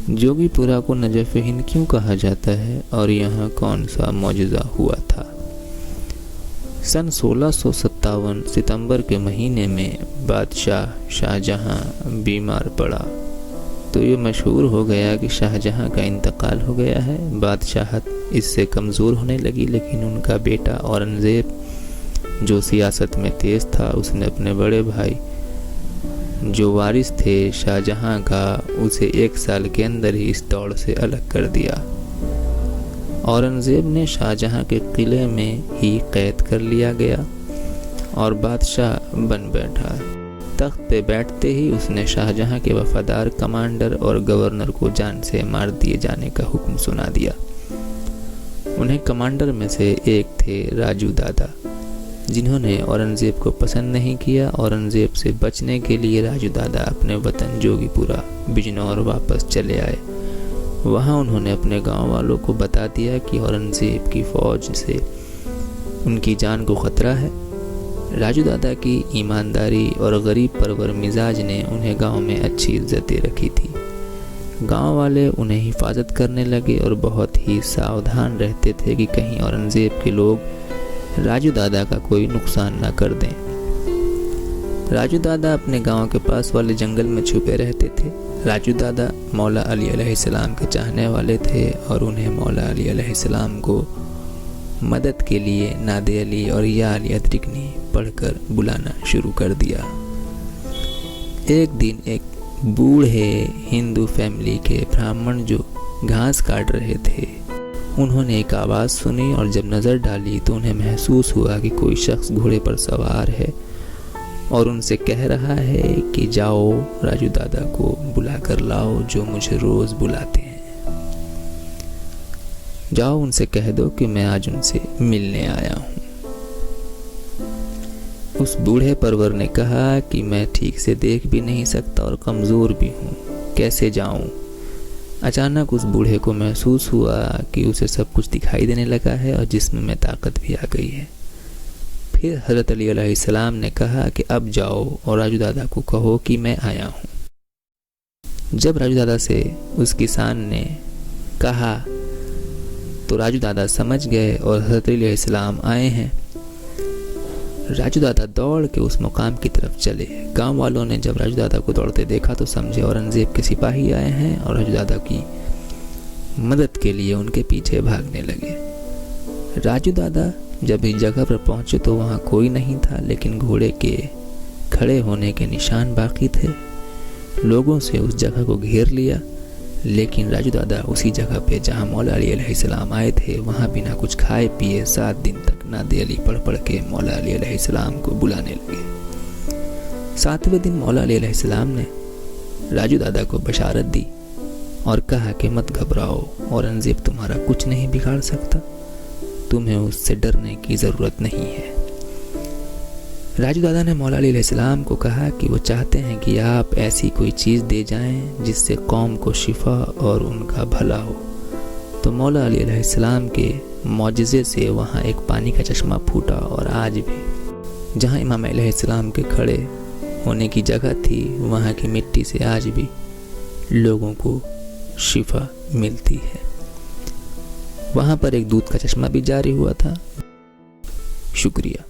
जोगीपुरा को नजफ़ हिंद क्यों कहा जाता है और यहाँ कौन सा मौजज़ा हुआ था? सन 1657 सितंबर के महीने में बादशाह शाहजहां बीमार पड़ा तो ये मशहूर हो गया कि शाहजहां का इंतकाल हो गया है। बादशाहत इससे कमज़ोर होने लगी, लेकिन उनका बेटा औरंगज़ेब जो सियासत में तेज़ था, उसने अपने बड़े भाई जो वारिस थे शाहजहां का, उसे 1 साल के अंदर ही इस दौड़ से अलग कर दिया। औरंगज़ेब ने शाहजहां के किले में ही कैद कर लिया गया और बादशाह बन बैठा। तख्त पे बैठते ही उसने शाहजहां के वफादार कमांडर और गवर्नर को जान से मार दिए जाने का हुक्म सुना दिया। उन्हें कमांडर में से एक थे राजू दादा, जिन्होंने औरंगज़ेब को पसंद नहीं किया। औरंगज़ेब से बचने के लिए राजू दादा अपने वतन जोगीपुरा बिजनौर वापस चले आए। वहाँ उन्होंने अपने गांव वालों को बता दिया कि औरंगज़ेब की फ़ौज से उनकी जान को ख़तरा है। राजू दादा की ईमानदारी और गरीब परवर मिजाज ने उन्हें गांव में अच्छी इज्जत दे रखी थी। गांव वाले उन्हें हिफाजत करने लगे और बहुत ही सावधान रहते थे कि कहीं औरंगज़ेब के लोग राजू दादा का कोई नुकसान न कर दें। राजू दादा अपने गांव के पास वाले जंगल में छुपे रहते थे। राजू दादा मौला अली अलैहिस्सलाम के चाहने वाले थे और उन्हें मौला अली अलैहिस्सलाम को मदद के लिए नादे अली और या अली अदरिकनी पढ़कर बुलाना शुरू कर दिया। एक दिन एक बूढ़े हिंदू फैमिली के ब्राह्मण जो घास काट रहे थे, उन्होंने एक आवाज़ सुनी और जब नज़र डाली तो उन्हें महसूस हुआ कि कोई शख्स घोड़े पर सवार है और उनसे कह रहा है कि जाओ राजू दादा को बुला कर लाओ जो मुझे रोज़ बुलाते हैं। जाओ उनसे कह दो कि मैं आज उनसे मिलने आया हूँ। उस बूढ़े परवर ने कहा कि मैं ठीक से देख भी नहीं सकता और कमज़ोर भी हूँ, कैसे जाऊँ? अचानक उस बूढ़े को महसूस हुआ कि उसे सब कुछ दिखाई देने लगा है और जिस्म में ताकत भी आ गई है। फिर हज़रत अली अलैहिस्सलाम ने कहा कि अब जाओ और राजू दादा को कहो कि मैं आया हूँ। जब राजू दादा से उस किसान ने कहा तो राजू दादा समझ गए और हज़रत अली अलैहिस्सलाम आए हैं। राजू दादा दौड़ के उस मुकाम की तरफ चले। गांव वालों ने जब राजू दादा को दौड़ते देखा तो समझे औरंगज़ेब के सिपाही आए हैं और राजू दादा की मदद के लिए उनके पीछे भागने लगे। राजू दादा जब इस जगह पर पहुंचे तो वहां कोई नहीं था, लेकिन घोड़े के खड़े होने के निशान बाकी थे। लोगों से उस जगह को घेर लिया, लेकिन राजू दादा उसी जगह पे जहां मौला अली अलैहिस्सलाम आए थे वहां बिना कुछ खाए पिए 7 दिन तक नादे अली पढ़ पढ़ के मौला अली अलैहिस्सलाम को बुलाने लगे। 7वें दिन मौला अली अलैहिस्सलाम ने राजू दादा को बशारत दी और कहा कि मत घबराओ, औरंगज़ेब तुम्हारा कुछ नहीं बिगाड़ सकता, तुम्हें उससे डरने की ज़रूरत नहीं है। राजू दादा ने मौला अली अलैहिस्सलाम को कहा कि वो चाहते हैं कि आप ऐसी कोई चीज़ दे जाएं जिससे कौम को शिफा और उनका भला हो। तो मौला अली अलैहिस्सलाम के मौजज़े से वहाँ एक पानी का चश्मा फूटा और आज भी जहाँ इमाम अलैहिस्सलाम के खड़े होने की जगह थी वहाँ की मिट्टी से आज भी लोगों को शिफा मिलती है। वहाँ पर एक दूध का चश्मा भी जारी हुआ था। शुक्रिया।